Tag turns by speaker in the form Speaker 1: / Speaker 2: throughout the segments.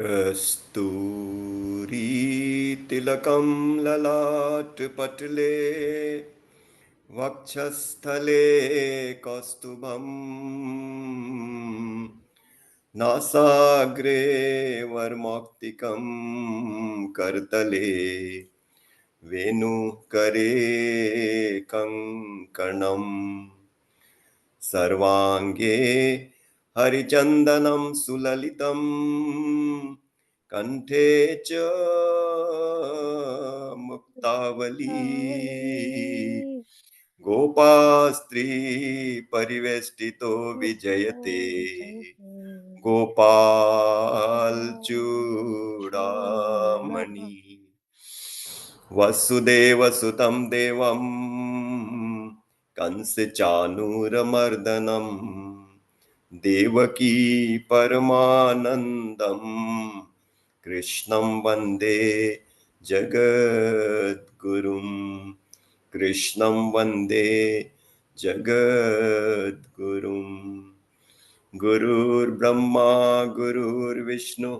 Speaker 1: कस्तूरीतिलकं ललाटपटले वक्षस्थले कौस्तुभम् नासाग्रे वर्मौक्तिकं करतले वेणुकरे कङ्कणम् सर्वाङ्गे हरिचन्दनं सुललितं कण्ठे च मुक्तावली
Speaker 2: मुक्तावली
Speaker 1: गोपास्त्री परिवेष्टितो
Speaker 2: गोपिका
Speaker 1: विजयते
Speaker 2: विजयते
Speaker 1: गोपाल
Speaker 2: गोपालचूडामणि
Speaker 1: चूडामणि वसुदेवसुतं देवं कंसचाणूरमर्दनं देवकी परमानन्दं कृष्णं वन्दे जगद्गुरुं कृष्णं वन्दे जगद्गुरुम् गुरुर्ब्रह्मा गुरुर्विष्णु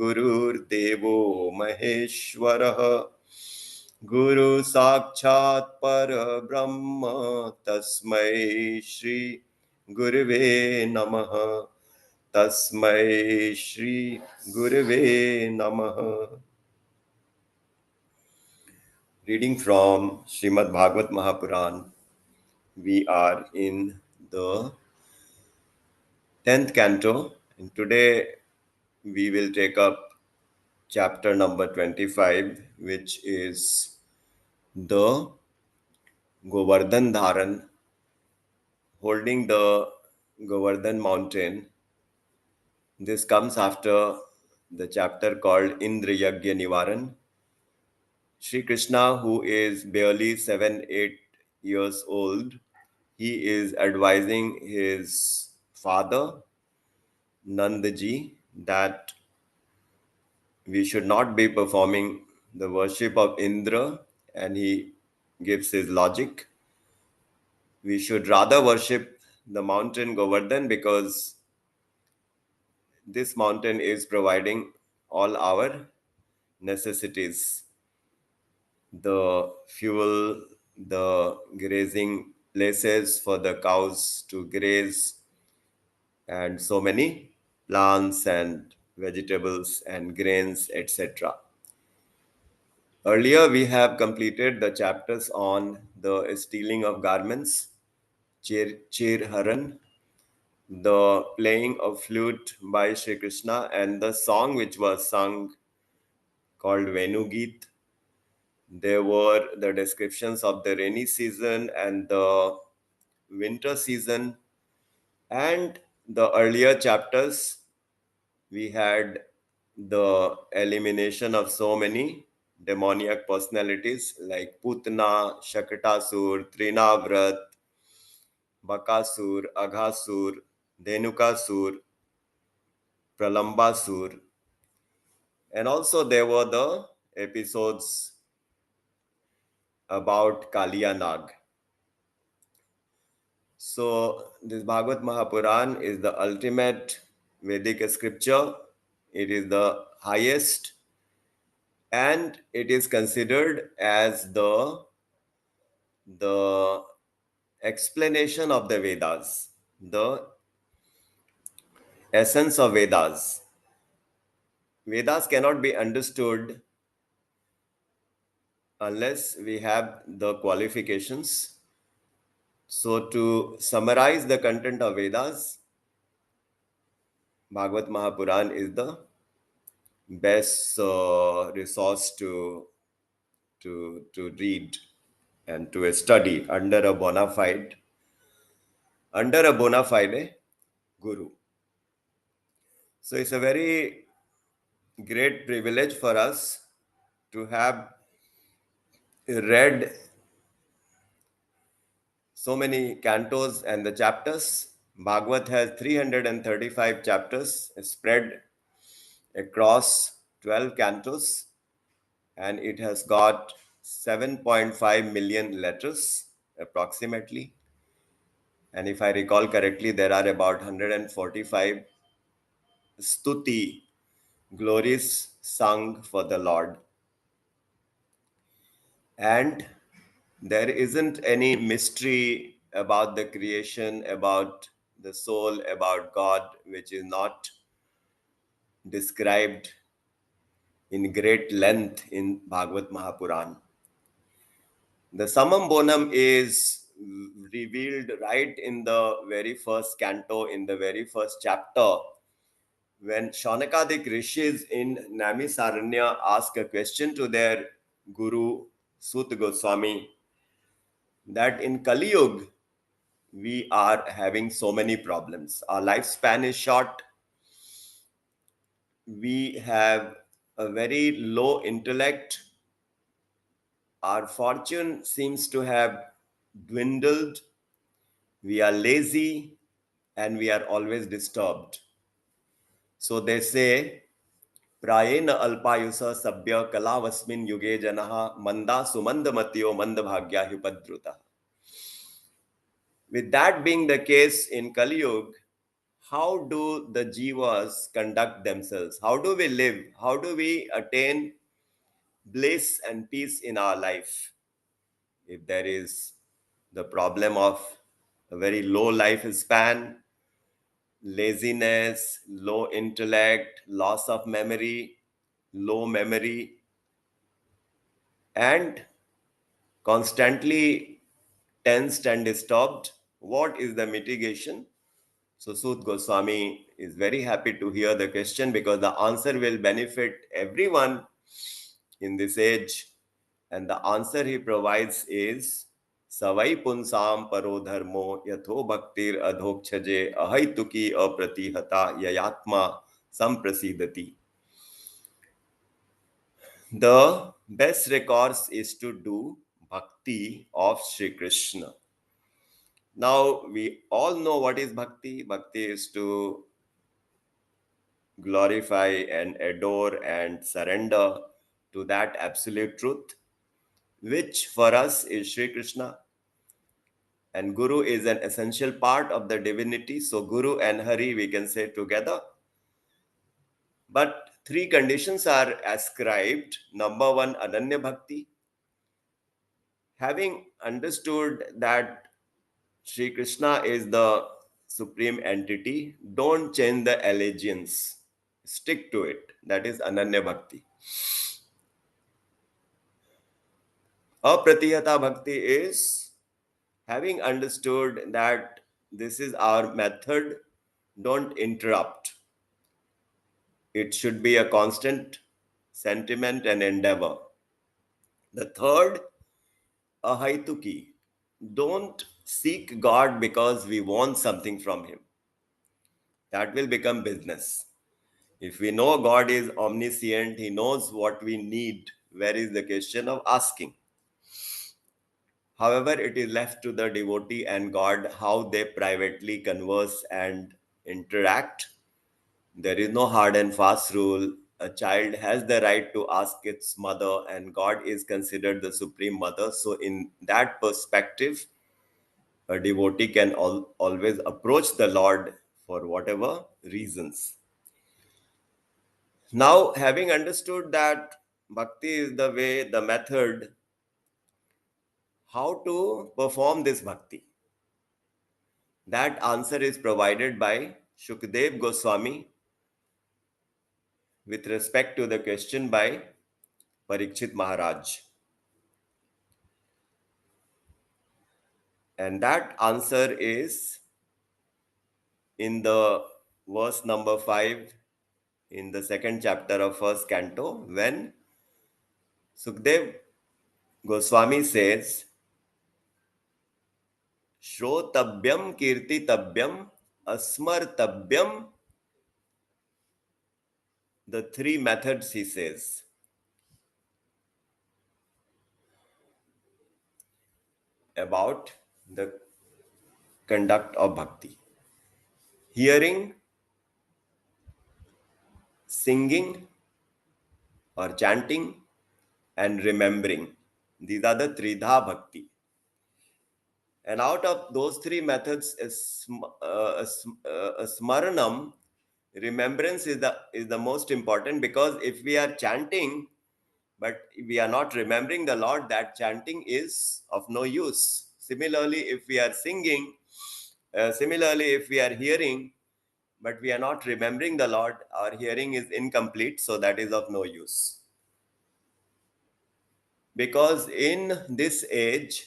Speaker 1: गुरुर्देवो महेश्वरः गुरु साक्षात् परब्रह्म तस्मै श्री गुरुवे नमः तस्मै श्री गुरुवे नमः. Reading from Srimad Bhagavad Mahapuran. We are in the 10th canto, and today we will take up chapter number 25, which is the Govardhan Dharan, holding the Govardhan mountain. This comes after the chapter called Indra Yagya Nivaran. Sri Krishna, who is barely 7-8 years old, he is advising his father, Nandaji, that we should not be performing the worship of Indra, and he gives his logic. We should rather worship the mountain Govardhan because this mountain is providing all our necessities, the fuel, the grazing places for the cows to graze, and so many plants and vegetables and grains, etc. Earlier, we have completed the chapters on the stealing of garments, Chir Haran, the playing of flute by Sri Krishna, and the song which was sung called Venugeet. There were the descriptions of the rainy season and the winter season. And the earlier chapters, we had the elimination of so many demoniac personalities like Putna, Shakatasur, Trinavrat, Bakasur, Aghasur, Dhenukasur, Pralambasur. And also there were the episodes about Kaliya Nag. So this Bhagavad Mahapuran is the ultimate Vedic scripture. It is the highest, and it is considered as the explanation of the Vedas, the essence of Vedas. Vedas cannot be understood unless we have the qualifications. So to summarize the content of Vedas, Bhagavad Mahapuran is the best resource to read and to study under a bona fide guru. So it's a very great privilege for us to have read so many cantos and the chapters. Bhagavad has 335 chapters spread across 12 cantos, and it has got 7.5 million letters approximately. And if I recall correctly, there are about 145 stuti glories sung for the Lord. And there isn't any mystery about the creation, about the soul, about God, which is not described in great length in Bhagavad Mahapuran. The summum bonum is revealed right in the very first canto, in the very first chapter, when Shaunakadik rishis in Namisaranya ask a question to their guru Sut Goswami, that in Kali Yuga we are having so many problems. Our lifespan is short. We have a very low intellect. Our fortune seems to have dwindled. We are lazy and we are always disturbed. So they say, Prayena alpayusa sabya kalavasmin yuge janaha manda sumandamatiyo mandabhagya hipadruta. With that being the case in Kali Yuga, how do the jivas conduct themselves? How do we live? How do we attain bliss and peace in our life? If there is the problem of a very low life span, laziness, low intellect, loss of memory, low memory, and constantly tensed and disturbed, what is the mitigation? So Sut Goswami is very happy to hear the question because the answer will benefit everyone in this age. And the answer he provides is Savai punsam paro dharmo yatho bhaktir adhokchaje ahaituki apratihata yayatma samprasidati. The best recourse is to do bhakti of Sri Krishna. Now, we all know what is bhakti. Bhakti is to glorify and adore and surrender to that absolute truth, which for us is Sri Krishna. And Guru is an essential part of the divinity. So, Guru and Hari we can say together. But three conditions are ascribed. Number one, Ananya Bhakti. Having understood that Sri Krishna is the supreme entity, don't change the allegiance. Stick to it. That is Ananya Bhakti. Apratihata Bhakti is having understood that this is our method, don't interrupt. It should be a constant sentiment and endeavor. The third, Ahaituki. Don't seek God because we want something from Him. That will become business. If we know God is omniscient, He knows what we need. Where is the question of asking? However, it is left to the devotee and God how they privately converse and interact. There is no hard and fast rule. A child has the right to ask its mother, and God is considered the supreme mother. So, in that perspective, a devotee can always approach the Lord for whatever reasons. Now, having understood that bhakti is the way, the method, how to perform this bhakti? That answer is provided by Shukdev Goswami with respect to the question by Parikshit Maharaj. And that answer is in the verse number 5 in the second chapter of first canto, when Sukdev Goswami says, Shrotabyam kirtitabyam asmartabyam. The three methods he says about the conduct of bhakti: hearing, singing or chanting, and remembering. These are the Tridha Bhakti. And out of those three methods, a smaranam Remembrance is the most important, because if we are chanting but we are not remembering the Lord, that chanting is of no use. Similarly, if we are singing, similarly, if we are hearing, but we are not remembering the Lord, our hearing is incomplete, so that is of no use. Because in this age,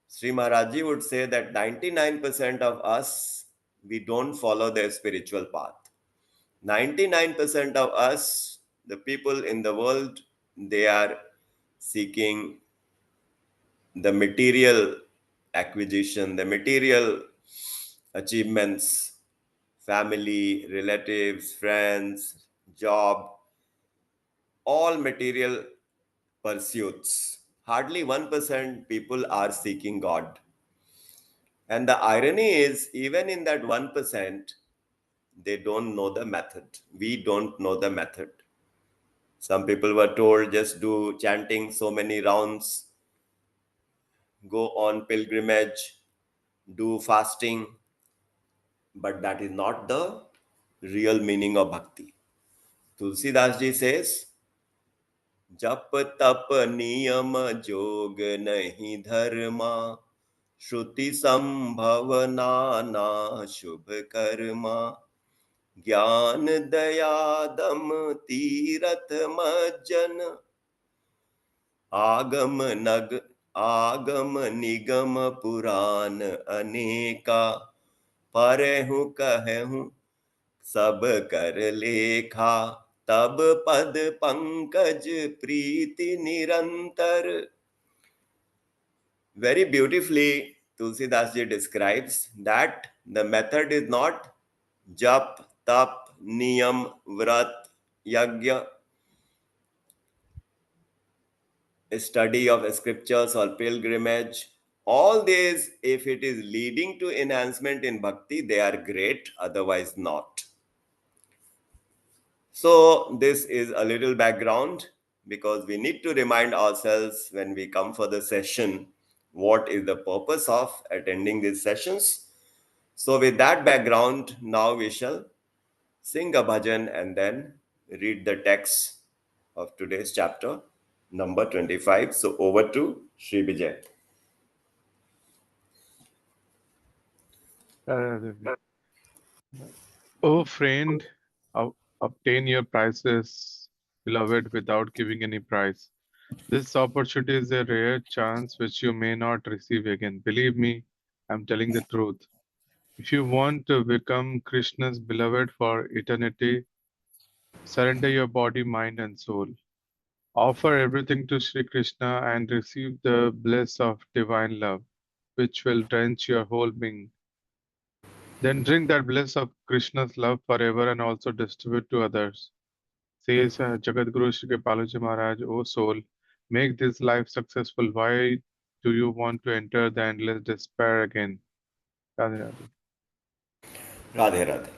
Speaker 1: Sri Maharaji would say that 99% of us, we don't follow their spiritual path. 99% of us, the people in the world, they are seeking the material acquisition, the material achievements, family, relatives, friends, job, all material pursuits. Hardly 1% people are seeking God. And the irony is, even in that 1%, they don't know the method. We don't know the method. Some people were told just do chanting so many rounds, go on pilgrimage, do fasting, but that is not the real meaning of bhakti. Tulsidas ji says, जप तप नियम जोग नहीं धर्मा, श्रुति संभव नाना शुभ कर्मा, ज्ञान दया दम तीरथ मज्जन, आगम नग आगम निगम पुराण अनेका, परहु कहूँ सब कर लेखा, तब पद पंकज प्रीति निरंतर. Very beautifully, Tulsidas ji describes that the method is not jap, tap, niyam, vrat, yagya, study of scriptures or pilgrimage. All these, if it is leading to enhancement in bhakti, they are great, otherwise not. So, this is a little background, because we need to remind ourselves when we come for the session what is the purpose of attending these sessions. So, with that background, now we shall sing a bhajan and then read the text of today's chapter, number 25. So, over to Sri Vijay.
Speaker 3: Uh, oh, friend, obtain your prices, beloved, without giving any price. This opportunity is a rare chance which you may not receive again. Believe me, I'm telling the truth. If you want to become Krishna's beloved for eternity, surrender your body, mind, and soul. Offer everything to Sri Krishna and receive the bliss of divine love, which will drench your whole being. Then drink that bliss of Krishna's love forever and also distribute to others. Says Jagadguru Shri Kripaluji Maharaj, O soul, make this life successful. Why do you want to enter the endless despair again? Radhe Radhe.
Speaker 1: Radhe Radhe.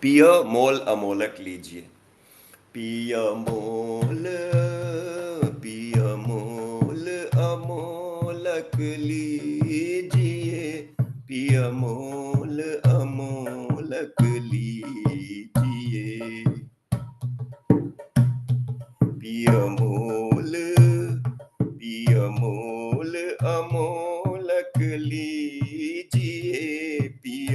Speaker 1: पिय मोल अमोलक लीजिए. पिय मोल, पिय मोल अमोलक लीजिए, पिय मोल अमोलक लीजिए, पिय मोल, पिय मोल अमोलक लीजिए, पिय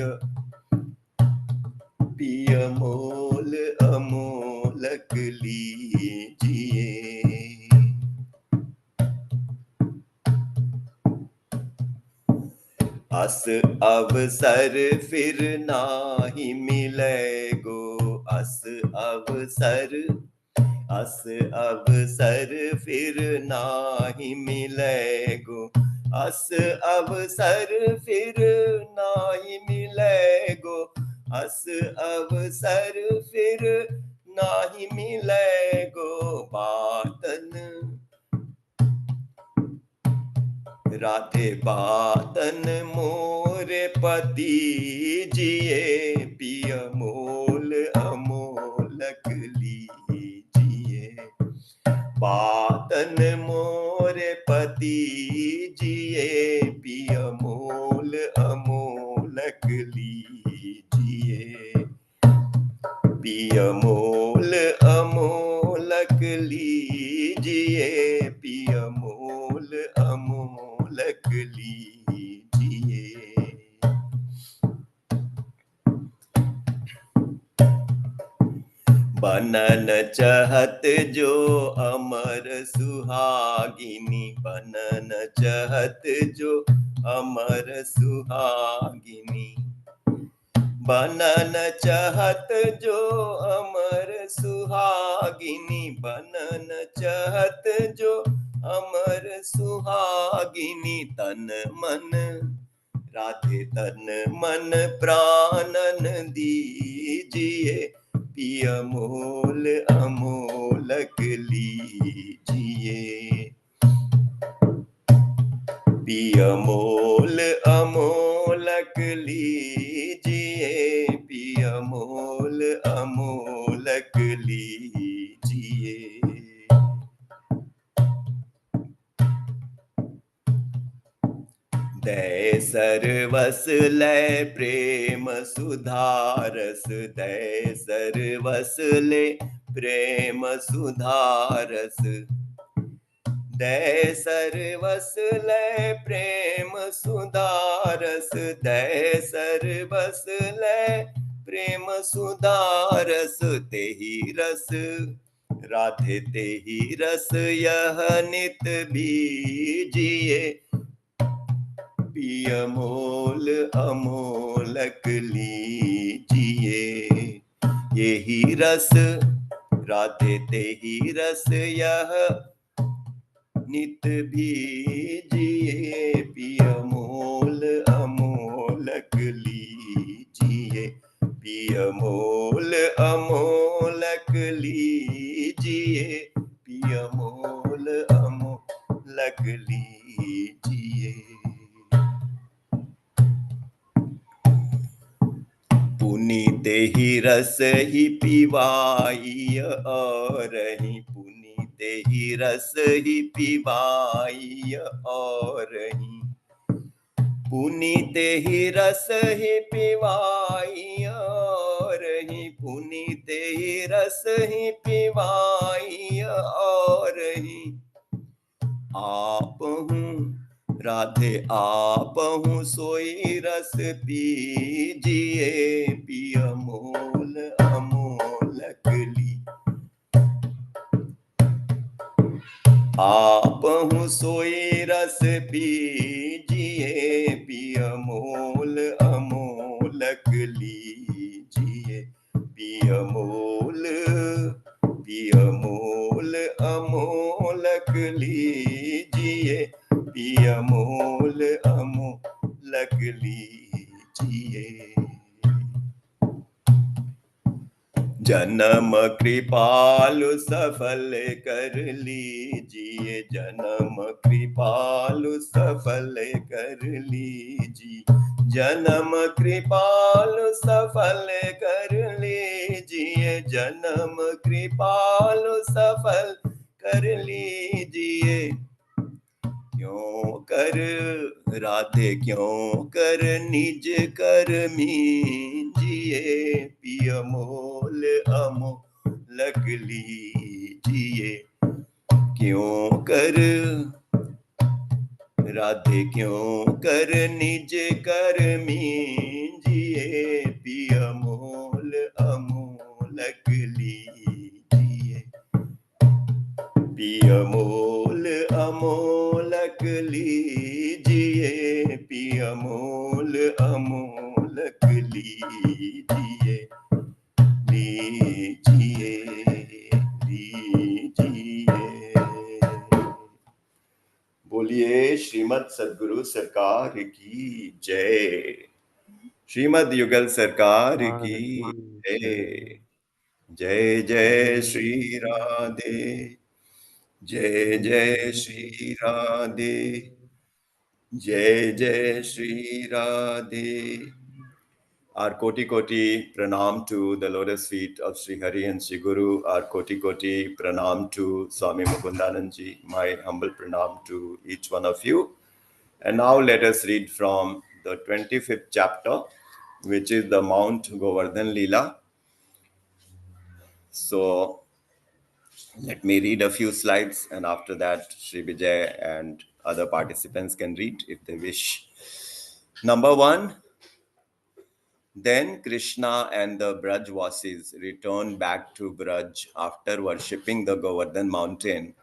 Speaker 1: पिय मोल अमोलक लीजिए. अस अवसर फिर नाही मिलेगो, अस अवसर, अस अवसर फिर नाही मिलेगो, अस अवसर फिर नाही मिलेगो, अस अवसर फिर नाही मिलेगो, बातन राधे बातन मोरे पति जिए, पिय मोल अमोलक लीजिए, बातन मोरे पति जिए, पिय मोल अमोलक लीजिए. लीजिए। बनन चहत जो अमर सुहागिनी, बनन चहत जो अमर सुहागिनी, बनन चहत जो अमर सुहागिनी, बनन चहत जो अमर सुहागिनी, तन मन राधे तन मन प्राणन दीजिए, पिय मोल अमोलक लीजिए। पिय मोल अमोलक लीजिए, पिय मोल अमोलक लीजिए। दय सरवस लय प्रेम सुधारस, दय सरवस ले प्रेम सुधारस, दय सरवस लय प्रेम सुधारस, दय सरवस लय प्रेम सुधारस, तेहि रस राधे तेहि रस यह नित बीजिए, पिय मोल अमोलक लीजिए। यही रस राधे तेहि रस यह नित बीजिए, पिय मोल अमोलक लीजिए, पिय मोल अमोलक लीजिए, पिय मोल अमोलक लीजिए। पुनीत ही रस ही पिवाई और ही, पुनीत ही रस ही पिवाई और ही, पुनीत ही रस ही पिवाई और ही, पुनीत ही रस ही पिवाई और ही। आप हूँ राधे आप हूँ सोई रस पीजिए, पिय मोल अमोलक ली। आप हूँ सोई रस पीजिए, पिय मोल अमोलक लीजिए, पिय मोल अमोलक लीजिए, पिय मोल अमोलक लीजिए। जन्म कृपालु सफल कर लीजिए, जन्म कृपालु सफल कर लीजिए, जन्म कृपालु सफल कर लीजिए, जन्म कृपालु सफल कर लीजिए। क्यों कर राधे क्यों कर निज कर मीजिए, पिय मोल अमोलक लीजिए। क्यों कर राधे क्यों कर निज कर मीजिए, पिय मोल अमोलक लीजिए, पिय मोल अमोलक लीजिए, पिय मोल अमोलक लीजिए, लीजिए लीजिए। बोलिए श्रीमद सद्गुरु सरकार की जय, श्रीमद युगल सरकार की जय। जय जय श्री राधे, जय जय श्री राधे, जय जय Shri Radhe. Our koti koti pranam to the lotus feet of Sri Hari and Sri Guru. Our koti koti pranam to Swami Mukundanandji. My humble pranam to each one of you. And now let us read from the 25th chapter, which is the Mount Govardhan Leela. So let me read a few slides, and after that Sri Vijay and Other participants can read if they wish. Number 1. Then Krishna and the Brajvasis returned back to Braj after worshipping the Govardhan mountain,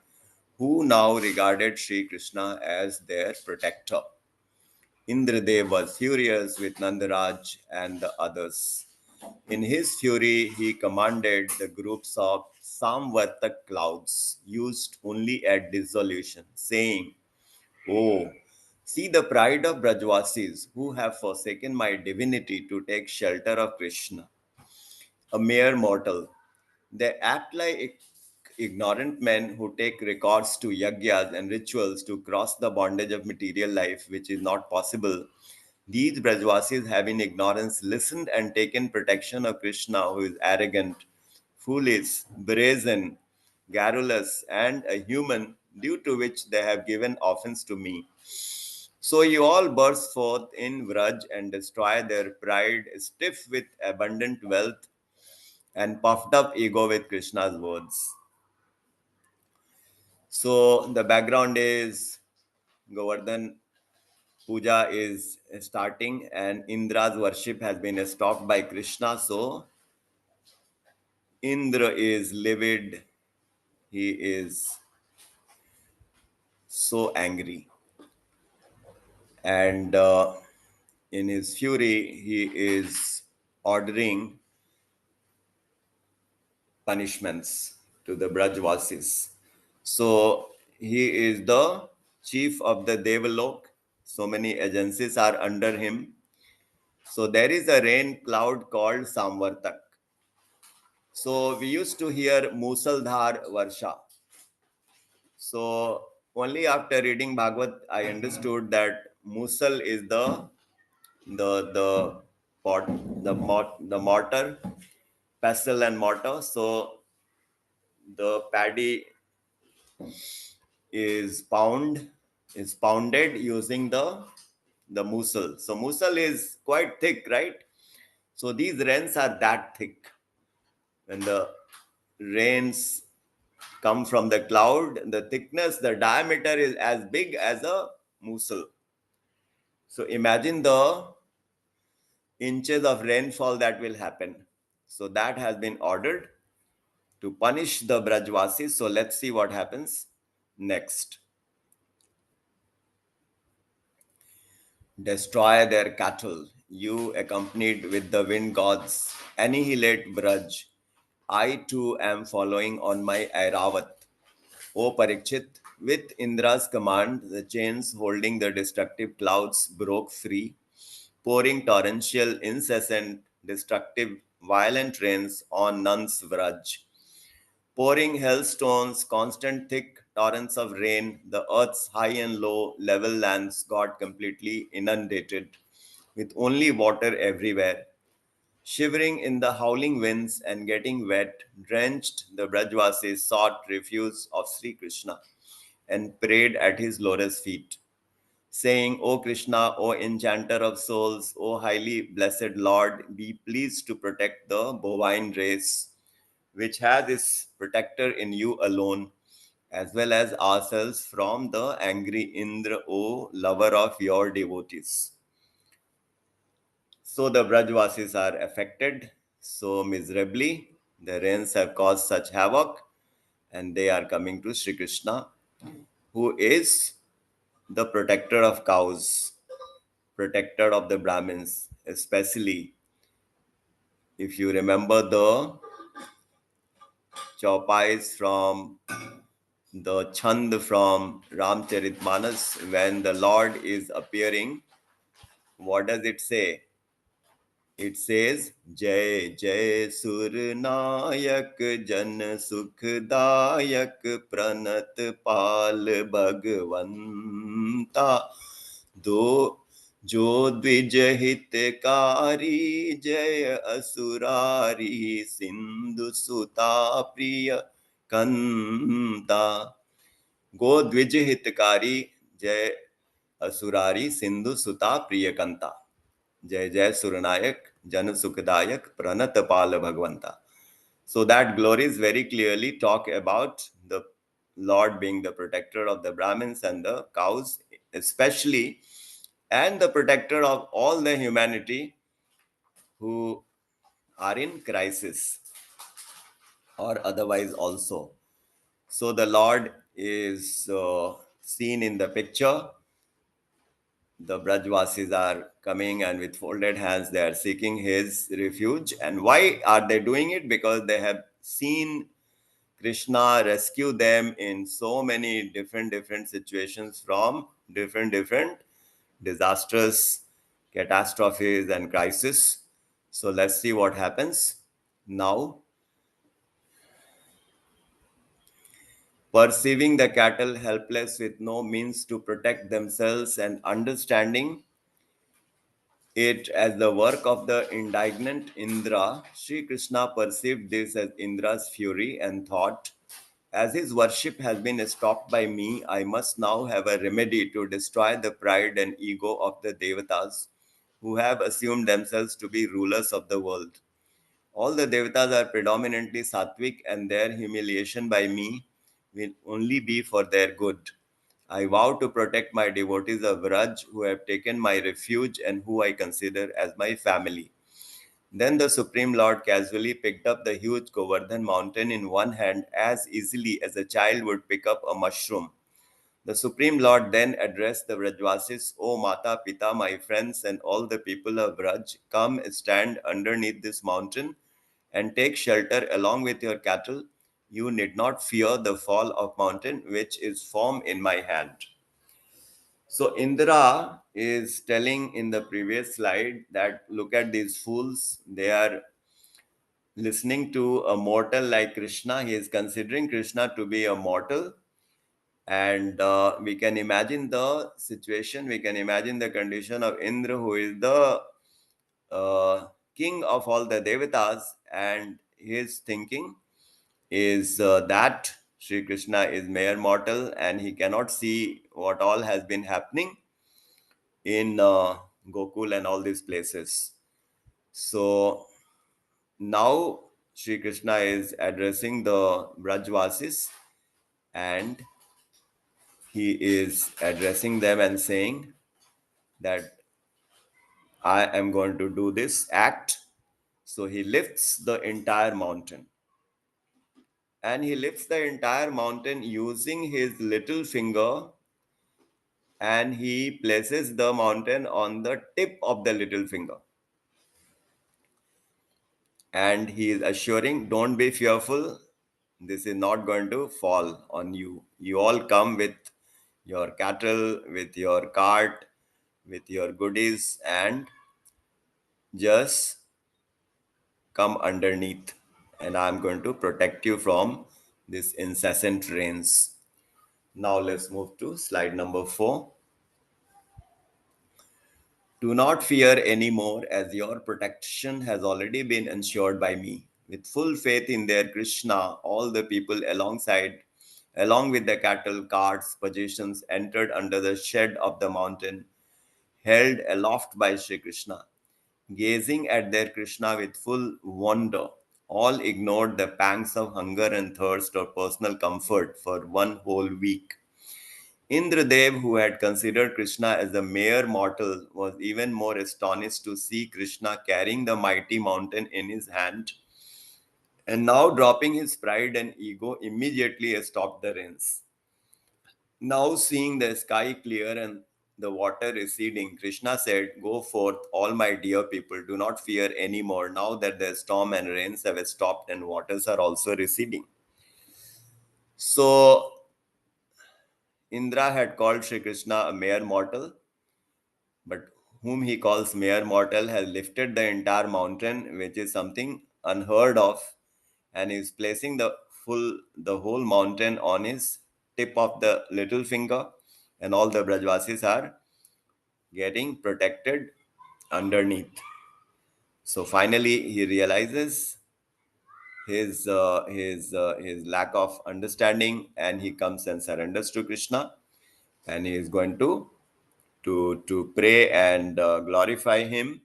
Speaker 1: who now regarded Sri Krishna as their protector. Indradev was furious with Nandaraj and the others. In his fury, he commanded the groups of Samvartak clouds used only at dissolution, saying, "Oh, see the pride of Brajvasis who have forsaken my divinity to take shelter of Krishna, a mere mortal. They act like ignorant men who take records to yagyas and rituals to cross the bondage of material life, which is not possible. These Brajvasis have in ignorance listened and taken protection of Krishna, who is arrogant, foolish, brazen, garrulous, and a human, due to which they have given offense to me. So you all burst forth in Vraj and destroy their pride, stiff with abundant wealth, and puffed up ego with Krishna's words." So the background is Govardhan Puja is starting and Indra's worship has been stopped by Krishna. So Indra is livid. He is so angry. And in his fury, he is ordering punishments to the Brajvasis. So he is the chief of the Devalok. So many agencies are under him. So there is a rain cloud called Samvartak. So we used to hear Musaldhar Varsha. So only after reading Bhagavad, I understood that Musal is the pot, the mortar, pestle and mortar. So the paddy is pounded using the musal. So musal is quite thick, right? So these rains are that thick. When the rains come from the cloud, the thickness, the diameter is as big as a musal. So imagine the inches of rainfall that will happen. So that has been ordered to punish the Brajvasis. So let's see what happens next. Destroy their cattle. You, accompanied with the wind gods, annihilate Braj. I too am following on my Airavat. O Parikshit, with Indra's command, the chains holding the destructive clouds broke free, pouring torrential, incessant, destructive, violent rains on Nand's Vraj. Pouring hailstones, constant thick torrents of rain, the earth's high and low level lands got completely inundated with only water everywhere. Shivering in the howling winds and getting wet, drenched, the Brajvasis sought refuge of Sri Krishna and prayed at his lotus feet, saying, "O Krishna, O enchanter of souls, O highly blessed Lord, be pleased to protect the bovine race, which has its protector in you alone, as well as ourselves from the angry Indra, O lover of your devotees." So the Brajvasis are affected so miserably. The rains have caused such havoc, and they are coming to Sri Krishna, who is the protector of cows, protector of the Brahmins, especially if you remember the chaupais from the Chand from Ramcharitmanas, when the Lord is appearing, what does it say? It says, "Jai Jai Surnayak Jan Sukhdayak Pranat Pal Bhagavanta Do Jo Dvij Hitkari Jai Asurari Sindhu Suta Priya Kanta." Go Dvij Hitkari Jai Asurari Sindhu Suta Priyakanta. Jai Jai Suranayak Jan Sukhdayak Pranat Pal Bhagavanta. So that glories very clearly talk about the Lord being the protector of the Brahmins and the cows, especially, and the protector of all the humanity who are in crisis or otherwise also. So the Lord is seen in the picture. The Brajvasis are coming and with folded hands they are seeking his refuge. And why are they doing it? Because they have seen Krishna rescue them in so many different situations from different disastrous catastrophes and crises. So let's see what happens now. Perceiving the cattle helpless with no means to protect themselves and understanding it as the work of the indignant Indra, Sri Krishna perceived this as Indra's fury and thought, as his worship has been stopped by me, I must now have a remedy to destroy the pride and ego of the Devatas, who have assumed themselves to be rulers of the world. All the Devatas are predominantly sattvic, and their humiliation by me will only be for their good. I vow to protect my devotees of Vraj who have taken my refuge and who I consider as my family. Then the Supreme Lord casually picked up the huge Govardhan mountain in one hand as easily as a child would pick up a mushroom. The Supreme Lord then addressed the Vrajvasis, O Mata, Pita, my friends, and all the people of Vraj, come stand underneath this mountain and take shelter along with your cattle. You need not fear the fall of mountain which is formed in my hand. So Indra is telling in the previous slide that look at these fools. They are listening to a mortal like Krishna. He is considering Krishna to be a mortal. And we can imagine the situation, we can imagine the condition of Indra, who is the king of all the Devatas, and his thinking is that Sri Krishna is mere mortal and he cannot see what all has been happening in Gokul and all these places. So now Sri Krishna is addressing the Brajvasis and he is addressing them and saying that I am going to do this act. So he lifts the entire mountain and he lifts the entire mountain using his little finger and he places the mountain on the tip of the little finger. And he is assuring, don't be fearful. This is not going to fall on you. You all come with your cattle, with your cart, with your goodies, and just come underneath. And I'm going to protect you from this incessant rains. Now let's move to slide number 4. Do not fear anymore, as your protection has already been ensured by me. With full faith in their Krishna, all the people along with the cattle, carts, possessions, entered under the shed of the mountain, held aloft by Sri Krishna. Gazing at their Krishna with full wonder, all ignored the pangs of hunger and thirst or personal comfort for one whole week. Indradev, who had considered Krishna as a mere mortal, was even more astonished to see Krishna carrying the mighty mountain in his hand. And now, dropping his pride and ego, immediately stopped the rains. Now, seeing the sky clear and the water receding, Krishna said, Go forth, all my dear people, do not fear any more now that the storm and rains have stopped and waters are also receding. So, Indra had called Sri Krishna a mere mortal, but whom he calls mere mortal has lifted the entire mountain, which is something unheard of, and is placing the whole mountain on his tip of the little finger, and all the Brajvasis are getting protected underneath. So finally, he realizes his lack of understanding, and he comes and surrenders to Krishna, and he is going to pray and glorify him.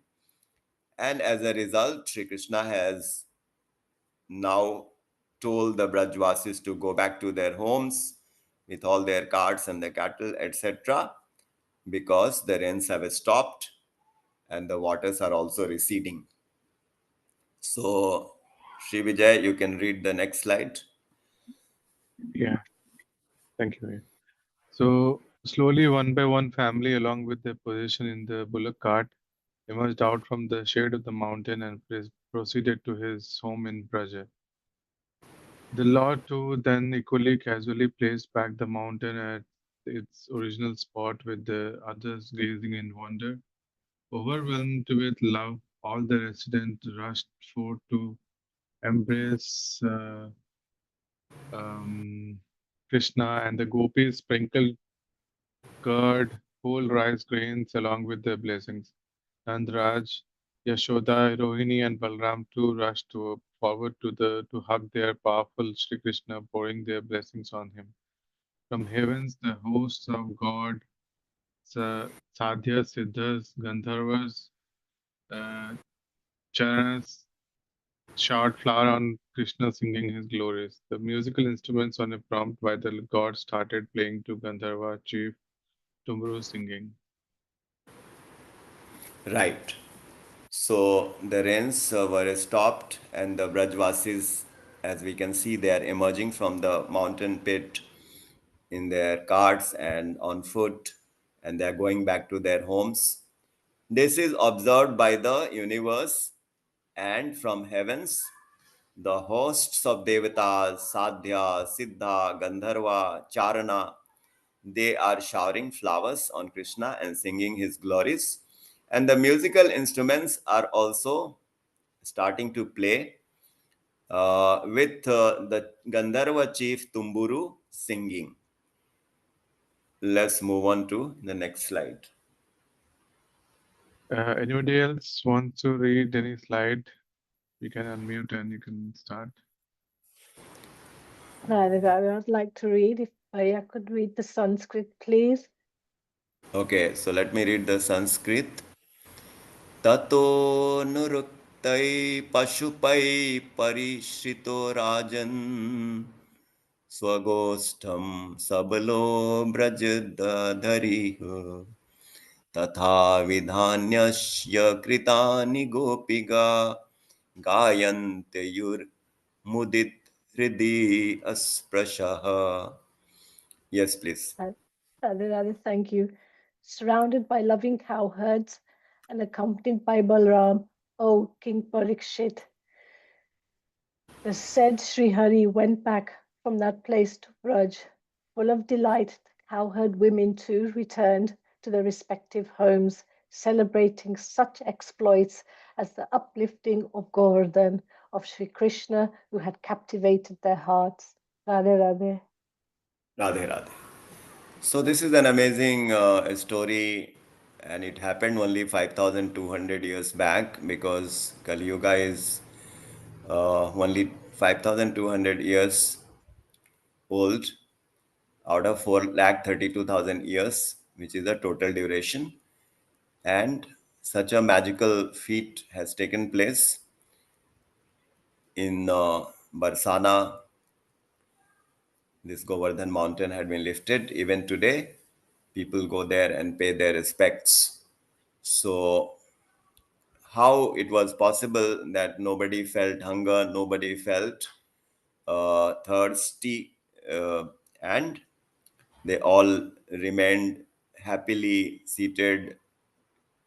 Speaker 1: And as a result, Sri Krishna has now told the Brajvasis to go back to their homes with all their carts and the cattle, etc., because the rains have stopped and the waters are also receding. So, Sri Vijay, you can read the next slide.
Speaker 3: Yeah, thank you. So slowly, one by one, family, along with their position in the bullock cart, emerged out from the shade of the mountain and proceeded to his home in Praja. The Lord, too, then equally casually placed back the mountain at its original spot, with the others gazing in wonder. Overwhelmed with love, all the residents rushed forth to embrace um, Krishna, and the gopis sprinkled curd, whole rice grains along with their blessings. Nandraj, Yashoda, Rohini, and Balram too rushed forward to hug their powerful Sri Krishna, pouring their blessings on him. From heavens, the hosts of God, Sadhyas, Siddhas, Gandharvas, uh, Charanas, showered flower on Krishna, singing his glories. The musical instruments, on a prompt by the god, started playing to Gandharva chief Tumru singing.
Speaker 1: Right. So the rains were stopped, and the Brajvasis, as we can see, they are emerging from the mountain pit in their carts and on foot, and they are going back to their homes. This is observed by the universe, and from heavens, the hosts of Devatas, Sadhya, Siddha, Gandharva, Charana, they are showering flowers on Krishna and singing his glories. And the musical instruments are also starting to play with the Gandharva chief Tumburu singing. Let's move on to the next slide.
Speaker 3: Anybody else wants to read any slide? You can unmute and you can start.
Speaker 2: I would like to read, if I could read the Sanskrit, please.
Speaker 1: Okay, so let me read the Sanskrit. ततो नुरुक्तै पशुपै परिश्रितो राजन् स्वगोष्ठं सबलो व्रजदधरिः तथा विधान्यस्य कृतानि गोपिका गायन्त्युर्मुदित हृदि अस्पृशः. Yes, please.
Speaker 2: Radhe, thank you. Surrounded by loving cowherds and accompanied by Balram, O King Parikshit, the said Sri Hari went back from that place to Braj. Full of delight, the cowherd women too returned to their respective homes, celebrating such exploits as the uplifting of Govardhan, of Sri Krishna, who had captivated their hearts. Radhe Radhe.
Speaker 1: Radhe Radhe. So this is an amazing story, and it happened only 5,200 years back, because Kali Yuga is only 5,200 years old out of 4,32,000 years, which is the total duration. And such a magical feat has taken place in Barsana. This Govardhan mountain had been lifted. Even today, people go there and pay their respects. So how it was possible that nobody felt hunger, nobody felt thirsty, and they all remained happily seated,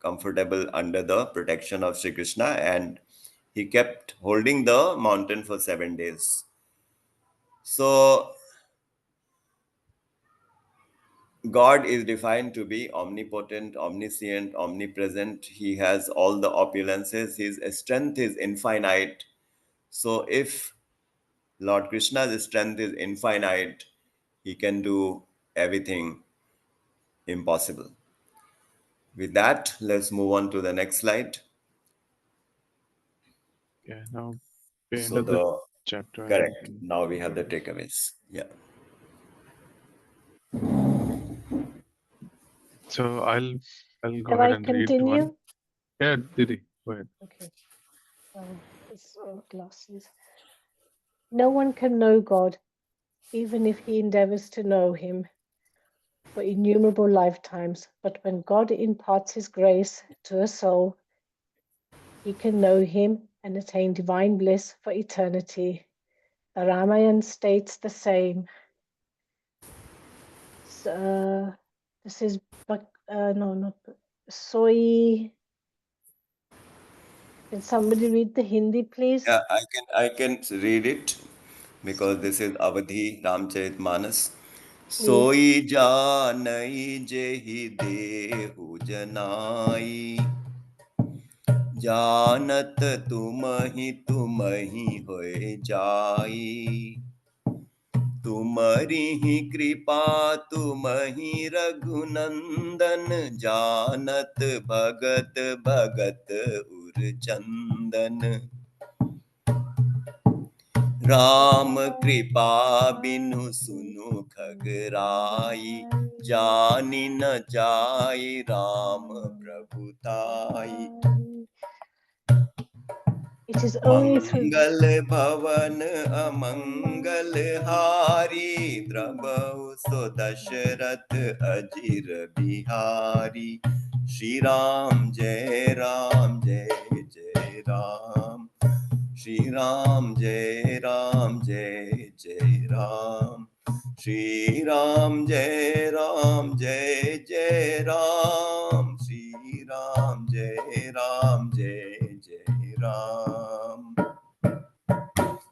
Speaker 1: comfortable under the protection of Sri Krishna, and he kept holding the mountain for 7 days. So God is defined to be omnipotent, omniscient, omnipresent. He has all the opulences. His strength is infinite. So if Lord Krishna's strength is infinite, he can do everything impossible. With that, let's move on to the next slide.
Speaker 3: Yeah, now we
Speaker 1: So
Speaker 3: ended the
Speaker 1: the
Speaker 3: chapter and we
Speaker 1: correct.
Speaker 3: can
Speaker 1: Now we
Speaker 3: go
Speaker 1: have the
Speaker 3: ahead.
Speaker 1: takeaways. Yeah.
Speaker 3: So I'll go
Speaker 2: Shall
Speaker 3: ahead
Speaker 2: I
Speaker 3: and read one.
Speaker 2: continue?
Speaker 3: Yeah, Didi, go ahead.
Speaker 2: Okay. This glasses. No one can know God, even if he endeavors to know him for innumerable lifetimes. But when God imparts his grace to a soul, he can know him and attain divine bliss for eternity. The Ramayana states the same. This is no, not Soi. Can somebody read the Hindi, please?
Speaker 1: Yeah, I can read it because this is Avadhi Ramcharitmanas.
Speaker 2: Please.
Speaker 1: सोई जानई जेहि देहु जनाई जानत तुम ही होए जाई तुम्हारी ही कृपा तुम ही रघुनंदन जानत भगत भगत उर चंदन राम कृपा बिनु सुनु खगराई जानी न जाई Ram प्रभुताई
Speaker 2: It is only through
Speaker 1: मंगल भवन अमंगल हारी द्रबहु सो दशरथ अजिर बिहारी श्री राम जय राम जय जय राम श्री राम जय राम जय जय राम श्री राम जय राम जय जय राम श्री राम जय राम जय जय Ram.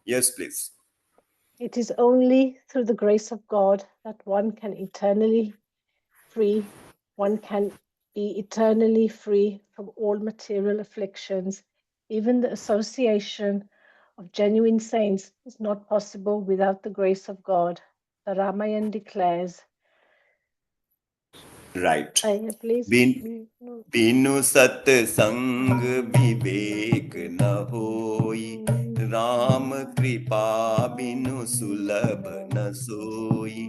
Speaker 1: Yes, please.
Speaker 2: it is only through the grace of God that one can be eternally free from all material afflictions. Even the association of genuine saints is not possible without the grace of God. The Ramayana declares.
Speaker 1: Right.
Speaker 2: Please.
Speaker 1: बिनु सत्संग विवेक न होई राम कृपा बिनु सुलभ न सोई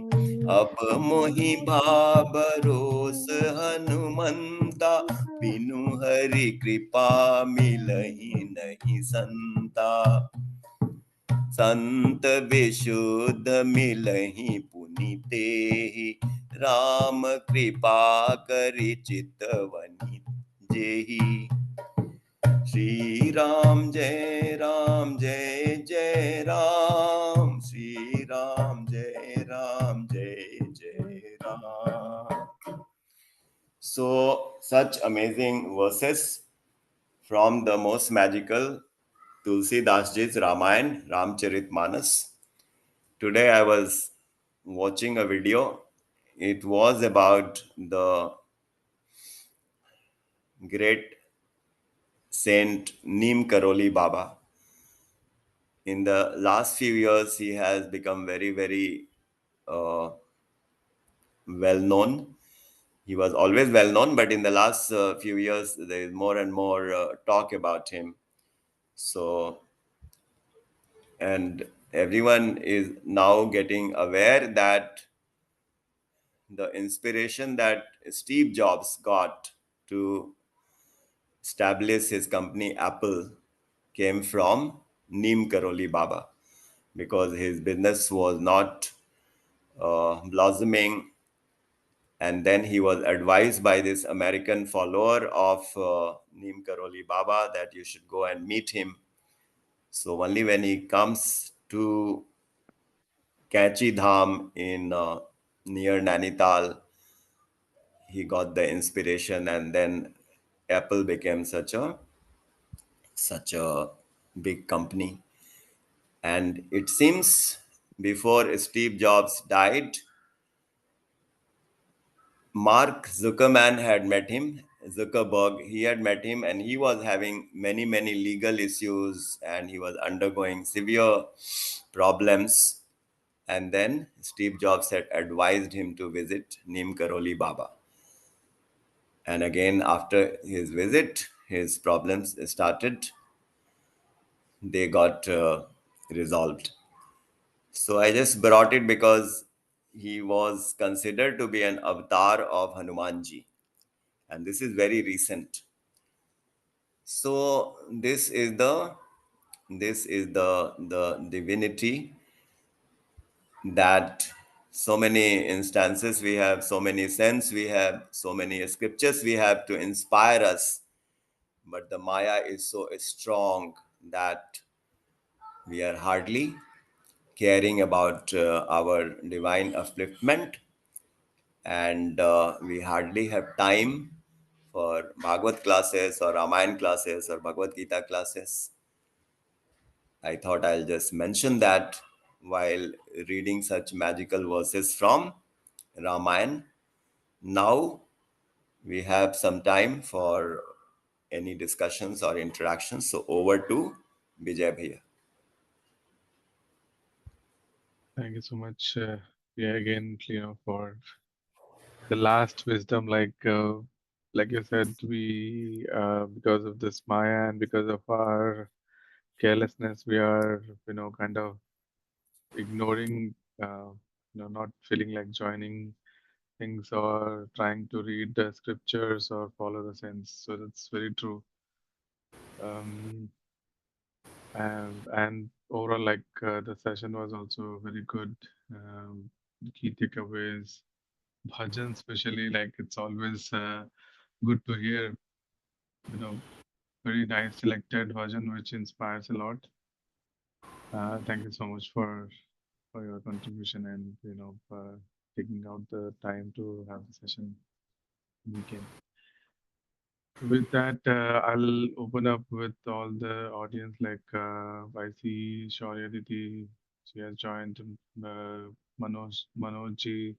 Speaker 1: अब मोहि भरोस हनुमंता बिनु हरि कृपा मिलहि नहीं संता संत विशुद्ध मिलहि पुनितेहि राम कृपा करि चितवनि जेहि श्री राम जय जय राम श्री राम जय जय Ram. So such amazing verses from the most magical Tulsidas Ji's Ramayana, Ramcharitmanas. Today I was watching a video. It was about the great Saint Neem Karoli Baba. In the last few years, he has become very, very uh, well known. He was always well known, but in the last few years, there is more and more talk about him. So, and everyone is now getting aware that the inspiration that Steve Jobs got to establish his company Apple came from Neem Karoli Baba because his business was not blossoming. And then he was advised by this American follower of Neem Karoli Baba that you should go and meet him. So only when he comes to Kachi Dham in near Nainital, he got the inspiration, and then Apple became such a big company. And it seems before Steve Jobs died, Mark Zuckerman had met him. Zuckerberg, he had met him, and he was having many legal issues, and he was undergoing severe problems. And then Steve Jobs had advised him to visit Neem Karoli Baba. And again, after his visit, his problems started. They got resolved. So I just brought it because he was considered to be an avatar of Hanumanji. And this is very recent. So this is the This is the divinity that so many instances we have, so many saints we have, so many scriptures we have to inspire us. But the Maya is so strong that we are hardly caring about our divine upliftment, and we hardly have time for Bhagavad classes or Ramayana classes or Bhagavad Gita classes. I thought I'll just mention that while reading such magical verses from Ramayana. Now we have some time for any discussions or interactions. So over to Vijay Bhaiya.
Speaker 3: Thank you so much. Yeah, again, for the last wisdom, like you said, we because of this Maya and because of our carelessness, we are, kind of ignoring, not feeling like joining things or trying to read the scriptures or follow the sense. So that's very true. Um, and overall, the session was also very good. Key takeaways, bhajan, especially, like it's always good to hear, very nice selected version which inspires a lot. Thank you so much for your contribution and taking out the time to have the session weekend. With that, I'll open up with all the audience. I see Shaurya Didi, she has joined. Manoj ji,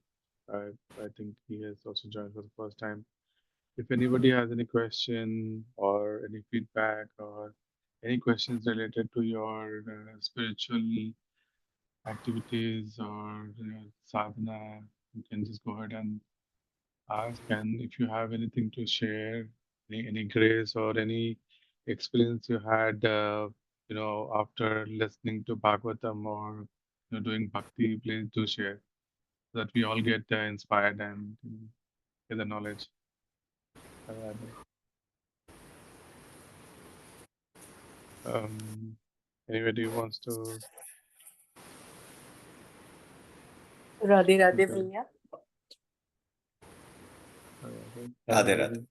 Speaker 3: I think he has also joined for the first time. If anybody has any question or any feedback or any questions related to your spiritual activities or sadhana, you can just go ahead and ask. And if you have anything to share, any grace or any experience you had, after listening to Bhagavatam or doing bhakti, please do share so that we all get inspired and get the knowledge. Um, anybody wants to?
Speaker 4: Radhe Radhe
Speaker 3: Okay.
Speaker 4: भैया।
Speaker 1: Radhe Radhe.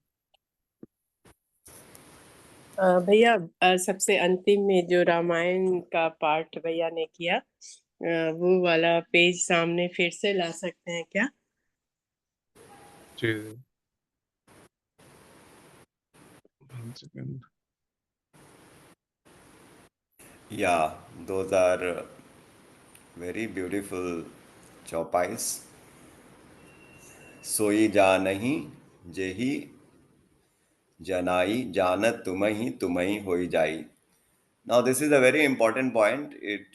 Speaker 4: भैया सबसे अंतिम में जो रामायण का पाठ भैया ने किया, वो वाला पेज सामने फिर से ला सकते हैं क्या?
Speaker 3: जी। 1 second.
Speaker 1: Yeah, those are very beautiful chaupais. सोई जानहि जेहि janai janat tumai hoi jai. Now, this is a very important point. It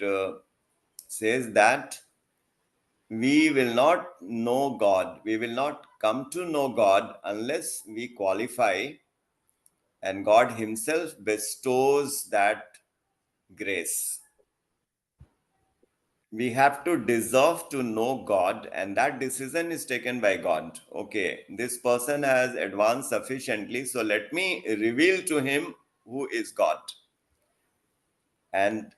Speaker 1: says that we will not know God, we will not come to know God unless we qualify, and God Himself bestows that grace. We have to deserve to know God, and that decision is taken by God. Okay, this person has advanced sufficiently, so let me reveal to him who is God. And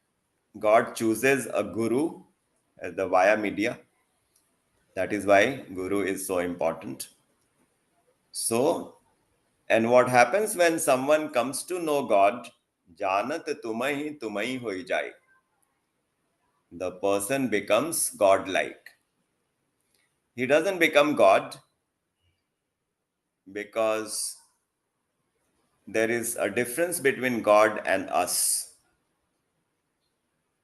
Speaker 1: God chooses a guru as the via media. That is why guru is so important. So, and what happens when someone comes to know God? Janat tumai hoi jai. The person becomes godlike. He doesn't become God because there is a difference between God and us.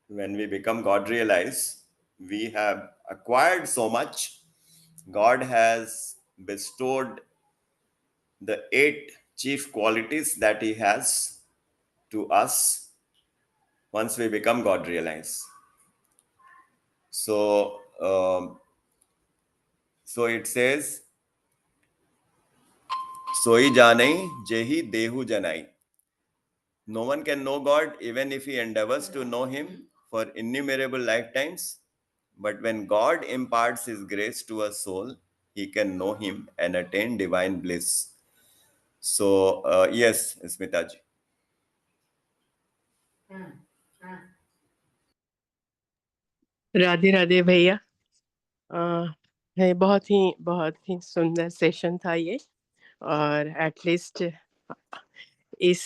Speaker 1: When we become God realize, we have acquired so much. God has bestowed the 8 chief qualities that He has to us once we become God realize. So, so it says, Soi janai jehi dehu janai. No one can know God even if he endeavors to know Him for innumerable lifetimes. But when God imparts His grace to a soul, he can know Him and attain divine bliss. So, yes, Smitaji.
Speaker 4: Radhe Radhe भैया। है बहुत ही सुंदर session था ये। और at least इस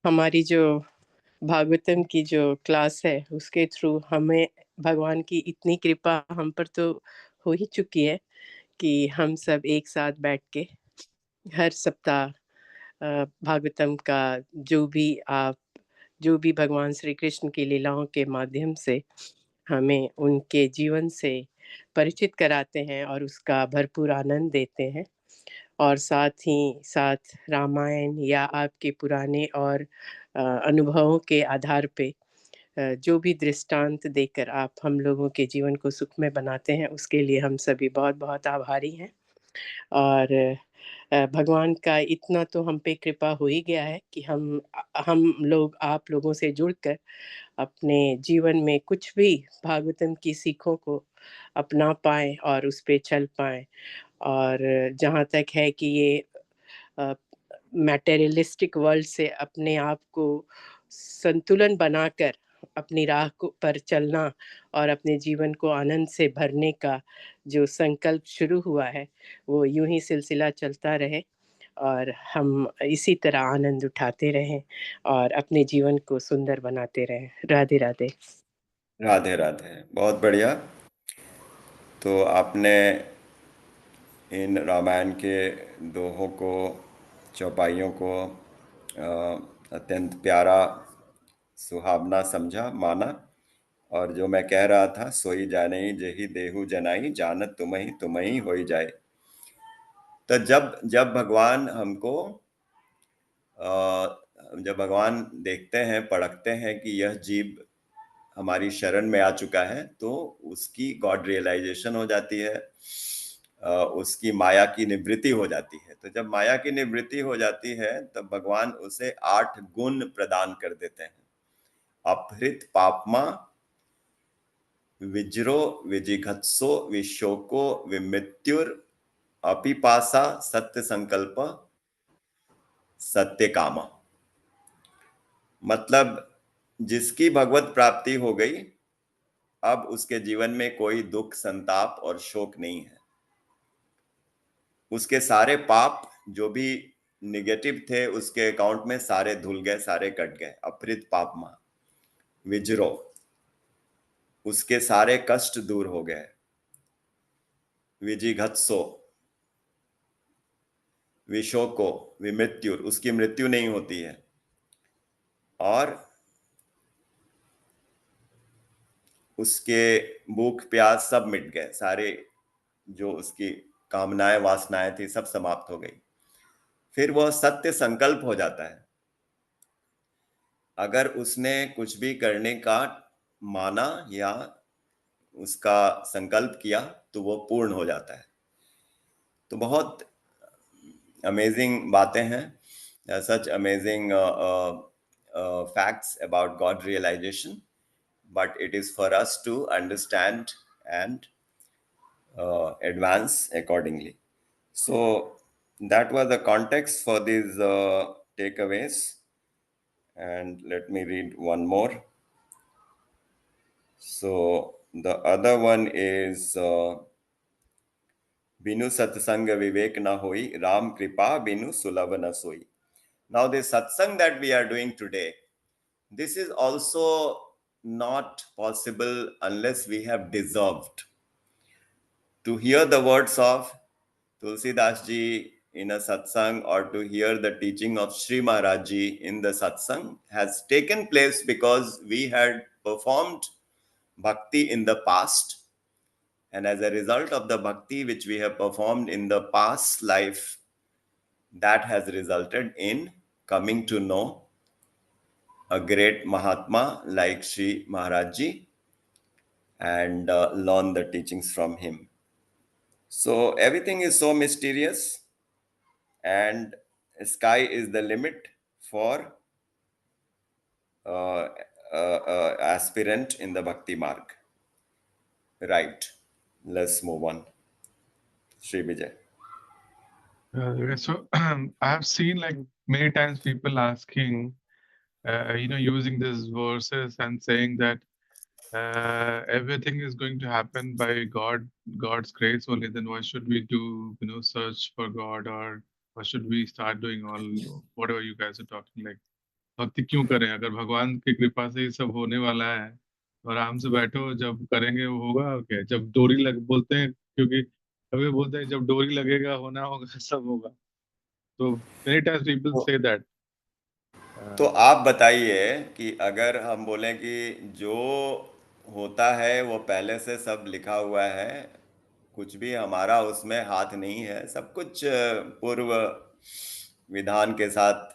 Speaker 4: हमारी जो भागवतम की जो क्लास है उसके थ्रू हमें भगवान की इतनी कृपा हम पर तो हो ही चुकी है कि हम सब एक साथ बैठ के हर सप्ताह भागवतम का जो भी भगवान श्री कृष्ण की लीलाओं के माध्यम से हमें उनके जीवन से परिचित कराते हैं और उसका भरपूर आनंद देते हैं। और साथ ही साथ रामायण या आपके पुराने और अनुभवों के आधार पे जो भी दृष्टांत देकर आप हम लोगों के जीवन को सुखमय बनाते हैं उसके लिए हम सभी बहुत बहुत आभारी हैं। और भगवान का इतना तो हम पे कृपा हो ही गया है कि हम लोग आप लोगों से जुड़कर अपने जीवन में कुछ भी भागवतम की सीखों को अपना पाएं और उस पे चल पाएं। और जहाँ तक है कि ये मटेरियलिस्टिक वर्ल्ड से अपने आप को संतुलन बनाकर अपनी राह को पर चलना और अपने जीवन को आनंद से भरने का जो संकल्प शुरू हुआ है वो यूं ही सिलसिला चलता रहे और हम इसी तरह आनंद उठाते रहें और अपने जीवन को सुंदर बनाते रहें। राधे राधे।
Speaker 1: राधे राधे, बहुत बढ़िया। तो आपने इन रामायण के दोहों को, चौपाइयों को अत्यंत प्यारा, सुहावना समझा, माना। और जो मैं कह रहा था, सोई जाने जेहि देहु जनाई, जानत तुमहि होई जाए। तो जब जब भगवान हमको जब भगवान देखते हैं, परखते हैं कि यह जीव हमारी शरण में आ चुका है, तो उसकी गॉड रियलाइजेशन हो जाती है, उसकी माया की निवृत्ति हो जाती है। तो जब माया की निवृत्ति हो जाती है तब भगवान उसे 8 गुण प्रदान कर देते हैं। अपहृत पापमा, विज्रो विजिघत्सो विशोको विमृत्युर, अपिपासा सत्य संकल्प सत्य कामा। मतलब जिसकी भगवत प्राप्ति हो गई, अब उसके जीवन में कोई दुख, संताप और शोक नहीं है। उसके सारे पाप जो भी निगेटिव थे उसके अकाउंट में सारे धुल गए, सारे कट गए। अपहृत पापमा, विज्रो, उसके सारे कष्ट दूर हो गए। विजिघत्सो, विशोको, विमृत्युर, उसकी मृत्यु नहीं होती है। और उसके भूख प्यास सब मिट गए, सारे जो उसकी कामनाएं वासनाएं थी सब समाप्त हो गई। फिर वह सत्य संकल्प हो जाता है। अगर उसने कुछ भी करने का माना या उसका संकल्प किया तो वो पूर्ण हो जाता है। तो बहुत अमेजिंग बातें हैं, such amazing facts about God realization, but it is for us to understand and advance accordingly. So that was the context for these takeaways. And let me read one more. So the other one is बिनु सत्संग विवेक न होई, राम कृपा बिनु सुलभ न सोई. Now this satsang that we are doing today, this is also not possible unless we have deserved to hear the words of Tulsidas ji in a satsang, or to hear the teaching of Sri Maharaj ji in the satsang, has taken place because we had performed bhakti in the past. And as a result of the bhakti which we have performed in the past life, that has resulted in coming to know a great Mahatma like Sri Maharaj Ji and learn the teachings from him. So everything is so mysterious, and sky is the limit for aspirant in the Bhakti Marg. Right. Let's move on. Sri Vijay.
Speaker 3: So I have seen like many times people asking using these verses and saying that everything is going to happen by God's grace only, then why should we do, search for God, or why should we start doing all whatever you guys are talking like? भक्ति क्यों करें अगर भगवान की कृपा से ही सब होने वाला है, और आराम से बैठो, जब करेंगे वो होगा, और क्या जब डोरी लग बोलते हैं, क्योंकि कभी बोलते हैं जब डोरी लगेगा होना होगा सब होगा। तो many times people say that.
Speaker 1: तो आप बताइए कि अगर हम बोलें कि जो होता है वो पहले से सब लिखा हुआ है, कुछ भी हमारा उसमें हाथ नहीं है, सब कुछ पूर्व विधान के साथ,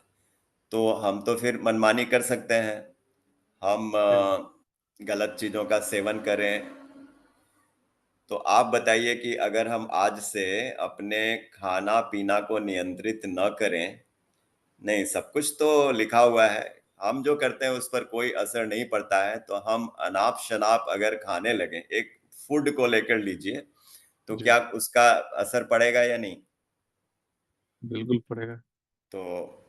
Speaker 1: तो हम तो फिर मनमानी कर सकते हैं, हम गलत चीज़ों का सेवन करें। तो आप बताइए कि अगर हम आज से अपने खाना पीना को नियंत्रित न करें, नहीं सब कुछ तो लिखा हुआ है, हम जो करते हैं उस पर कोई असर नहीं पड़ता है, तो हम अनाप शनाप अगर खाने लगे, एक फूड को लेकर लीजिए, तो क्या उसका असर पड़ेगा या नहीं?
Speaker 3: बिल्कुल पड़ेगा।
Speaker 1: तो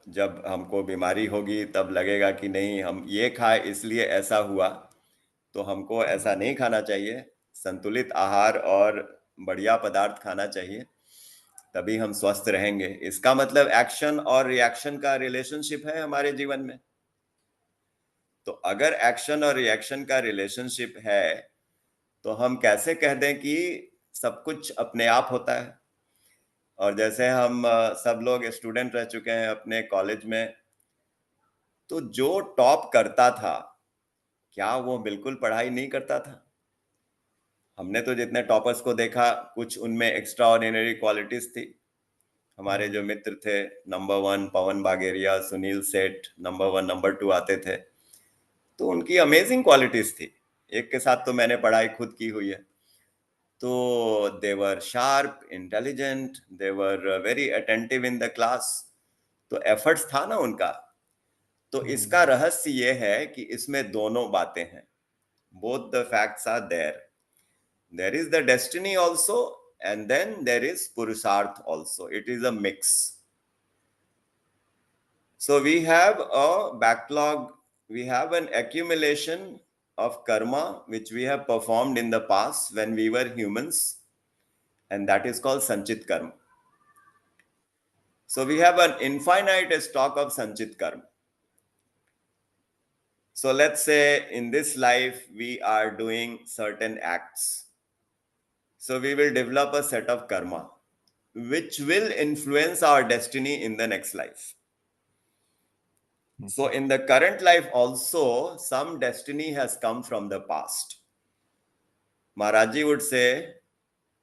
Speaker 1: जब हमको बीमारी होगी तब लगेगा कि नहीं, हम ये खाए इसलिए ऐसा हुआ, तो हमको ऐसा नहीं खाना चाहिए, संतुलित आहार और बढ़िया पदार्थ खाना चाहिए, तभी हम स्वस्थ रहेंगे। इसका मतलब एक्शन और रिएक्शन का रिलेशनशिप है हमारे जीवन में। तो अगर एक्शन और रिएक्शन का रिलेशनशिप है, तो हम कैसे कह दें कि सब कुछ अपने आप होता है? और जैसे हम सब लोग स्टूडेंट रह चुके हैं अपने कॉलेज में, तो जो टॉप करता था, क्या वो बिल्कुल पढ़ाई नहीं करता था? हमने तो जितने टॉपर्स को देखा, कुछ उनमें एक्स्ट्रा ऑर्डिनरी क्वालिटीज थी। हमारे जो मित्र थे, नंबर 1 पवन बागेरिया, सुनील सेठ, नंबर 1 नंबर 2 आते थे, तो उनकी अमेजिंग क्वालिटीज थी। एक के साथ तो मैंने पढ़ाई खुद की हुई है। तो they were sharp, intelligent, they were very attentive in the class, तो एफर्ट्स था ना उनका। तो इसका रहस्य ये है कि इसमें दोनों बातें हैं, both the facts are there. There is the destiny also, and then there is purusharth also. It is a mix. So we have a backlog, we have an accumulation of karma which we have performed in the past when we were humans, and that is called sanchit karma. So we have an infinite stock of sanchit karma. So let's say in this life we are doing certain acts. So we will develop a set of karma which will influence our destiny in the next life. So in the current life also, some destiny has come from the past. Maharaji would say,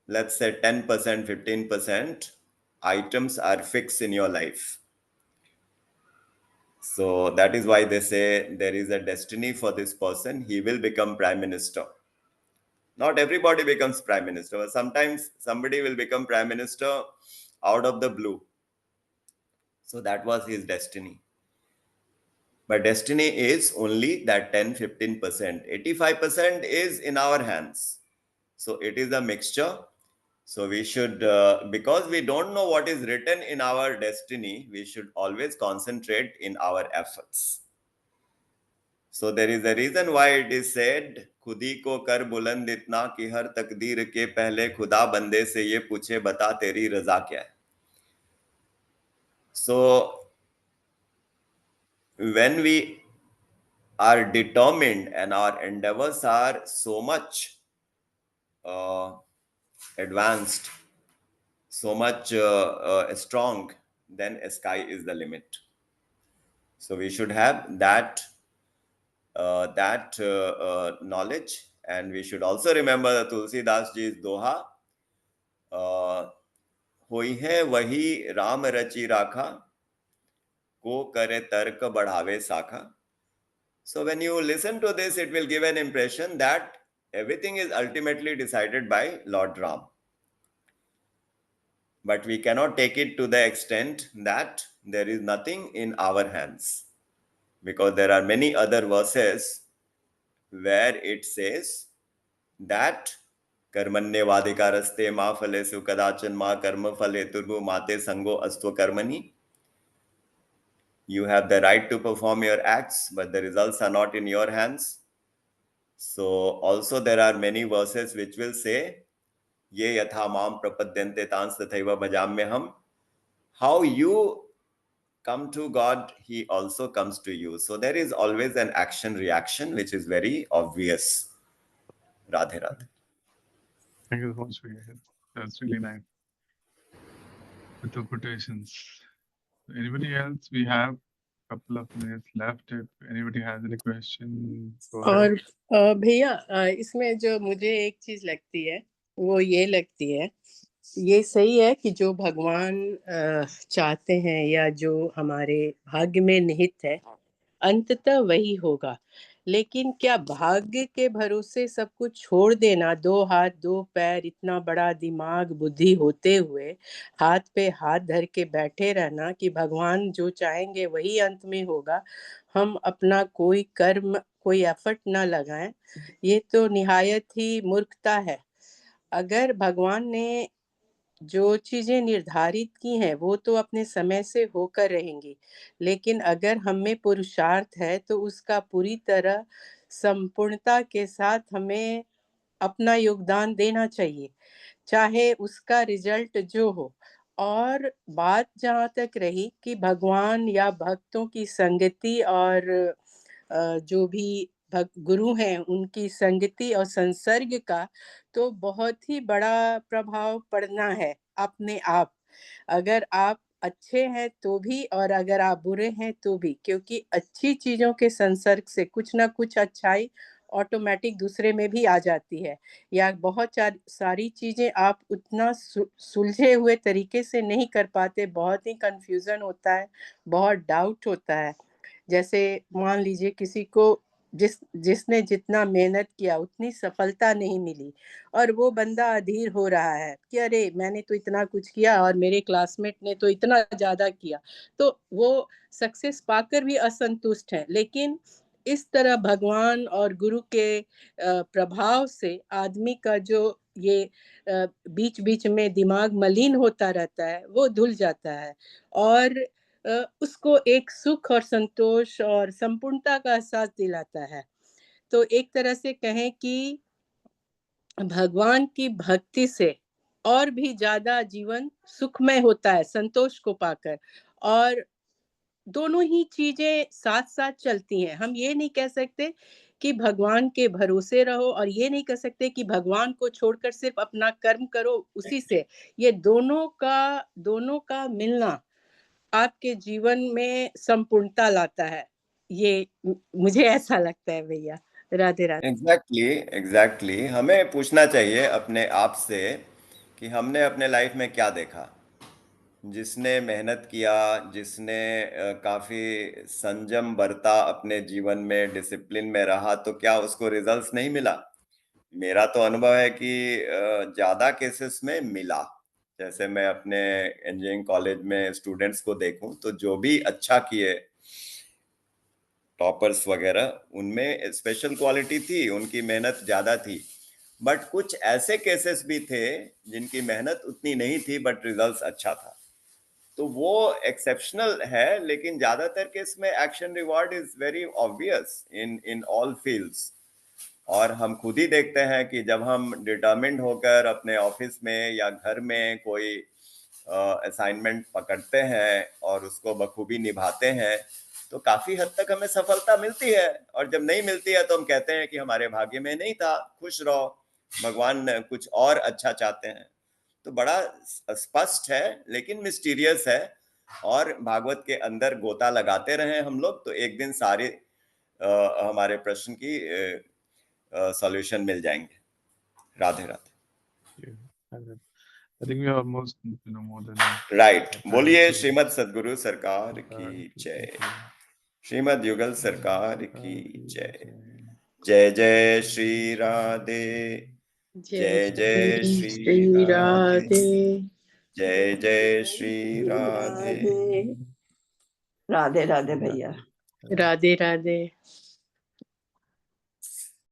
Speaker 1: let's say 10%, 15% items are fixed in your life. So that is why they say there is a destiny for this person. He will become prime minister. Not everybody becomes prime minister. Sometimes somebody will become prime minister out of the blue. So that was his destiny. But destiny is only that 10, 15%. 85% is in our hands. So it is a mixture. So we should, because we don't know what is written in our destiny, we should always concentrate in our efforts. So there is a reason why it is said, खुदी को कर बुलंद इतना कि हर तकदीर के पहले खुदा बंदे से ये पूछे बता तेरी रजा क्या है. So when we are determined and our endeavors are so much advanced, so much strong, then sky is the limit. So we should have that knowledge, and we should also remember the Tulsidas ji's doha, होई है वही राम रची राखा को करे तर्क बढ़ावे साखा. So when you listen to this, it will give an impression that everything is ultimately decided by Lord Ram. But we cannot take it to the extent that there is nothing in our hands, because there are many other verses where it says that कर्मण्य वाधिकारस्ते मा फलेषु कदाचन मा कर्म फले तुर्भु माते संगो अस्तु कर्मणि. You have the right to perform your acts, but the results are not in your hands. So also there are many verses which will say, ye yatha mam prapadyante tans tathaiva bhajamyaham. How you come to God, he also comes to you. So there is always an action reaction, which is very obvious. Radhe Radhe.
Speaker 3: Thank you so much for your help. That's really nice. With the quotations. Anybody else? We have a couple of minutes left. If anybody has any question, go ahead.
Speaker 4: और भैया इसमें जो मुझे एक चीज लगती है वो ये लगती है, ये सही है कि जो भगवान चाहते हैं या जो हमारे भाग्य में निहित है अंततः वही होगा, लेकिन क्या भाग्य के भरोसे सब कुछ छोड़ देना, 2 हाथ 2 पैर, इतना बड़ा दिमाग बुद्धि होते हुए हाथ पे हाथ धर के बैठे रहना कि भगवान जो चाहेंगे वही अंत में होगा, हम अपना कोई कर्म कोई एफर्ट ना लगाएं, ये तो निहायत ही मूर्खता है। अगर भगवान ने जो चीजें निर्धारित की हैं वो तो अपने समय से होकर रहेंगी, लेकिन अगर हम में पुरुषार्थ है तो उसका पूरी तरह संपूर्णता के साथ हमें अपना योगदान देना चाहिए, चाहे उसका रिजल्ट जो हो। और बात जहाँ तक रही कि भगवान या भक्तों की संगति और जो भी गुरु हैं उनकी संगति और संसर्ग का तो बहुत ही बड़ा प्रभाव पड़ना है अपने आप। अगर आप अच्छे हैं तो भी और अगर आप बुरे हैं तो भी, क्योंकि अच्छी चीजों के संसर्ग से कुछ ना कुछ अच्छाई ऑटोमेटिक दूसरे में भी आ जाती है, या बहुत सारी चीजें आप उतना सुलझे हुए तरीके से नहीं कर पाते, बहुत ही कंफ्यूजन होता है, बहुत डाउट होता है। जैसे मान लीजिए किसी को जिसने जितना मेहनत किया उतनी सफलता नहीं मिली और वो बंदा अधीर हो रहा है कि अरे मैंने तो इतना कुछ किया और मेरे क्लासमेट ने तो इतना ज्यादा किया, तो वो सक्सेस पाकर भी असंतुष्ट है। लेकिन इस तरह भगवान और गुरु के प्रभाव से आदमी का जो ये बीच बीच में दिमाग मलिन होता रहता है वो धुल जाता है और उसको एक सुख और संतोष और संपूर्णता का एहसास दिलाता है। तो एक तरह से कहें कि भगवान की भक्ति से और भी ज्यादा जीवन सुखमय होता है संतोष को पाकर, और दोनों ही चीजें साथ साथ चलती हैं। हम ये नहीं कह सकते कि भगवान के भरोसे रहो और ये नहीं कह सकते कि भगवान को छोड़कर सिर्फ अपना कर्म करो उसी से। ये दोनों का मिलना आपके जीवन में संपूर्णता लाता है, ये मुझे ऐसा लगता है भैया। राधे राधे।
Speaker 1: एग्जैक्टली हमें पूछना चाहिए अपने आप से कि हमने अपने लाइफ में क्या देखा। जिसने मेहनत किया, जिसने काफ़ी संयम बरता अपने जीवन में, डिसिप्लिन में रहा, तो क्या उसको रिजल्ट्स नहीं मिला? मेरा तो अनुभव है कि ज़्यादा केसेस में मिला। जैसे मैं अपने इंजीनियरिंग कॉलेज में स्टूडेंट्स को देखूं तो जो भी अच्छा किए टॉपर्स वगैरह, उनमें स्पेशल क्वालिटी थी, उनकी मेहनत ज़्यादा थी। बट कुछ ऐसे केसेस भी थे जिनकी मेहनत उतनी नहीं थी बट रिजल्ट्स अच्छा था, तो वो एक्सेप्शनल है। लेकिन ज़्यादातर केस में action reward is very obvious in all fields. और हम खुद ही देखते हैं कि जब हम डिटर्मिन्ड होकर अपने ऑफिस में या घर में कोई असाइनमेंट पकड़ते हैं और उसको बखूबी निभाते हैं तो काफ़ी हद तक हमें सफलता मिलती है। और जब नहीं मिलती है तो हम कहते हैं कि हमारे भाग्य में नहीं था, खुश रहो, भगवान कुछ और अच्छा चाहते हैं। तो बड़ा स्पष्ट है लेकिन मिस्टीरियस है, और भागवत के अंदर गोता लगाते रहे हम लोग तो एक दिन सारे हमारे प्रश्न की सॉल्यूशन मिल जाएंगे। Radhe Radhe.
Speaker 3: I think we are almost more than
Speaker 1: right. बोलिए
Speaker 3: time.
Speaker 1: श्रीमद सदगुरु सरकार की जय, श्रीमद युगल सरकार की जय। जय जय श्री राधे, जय जय श्री राधे, जय जय श्री राधे।
Speaker 5: राधे राधे भैया।
Speaker 4: राधे राधे।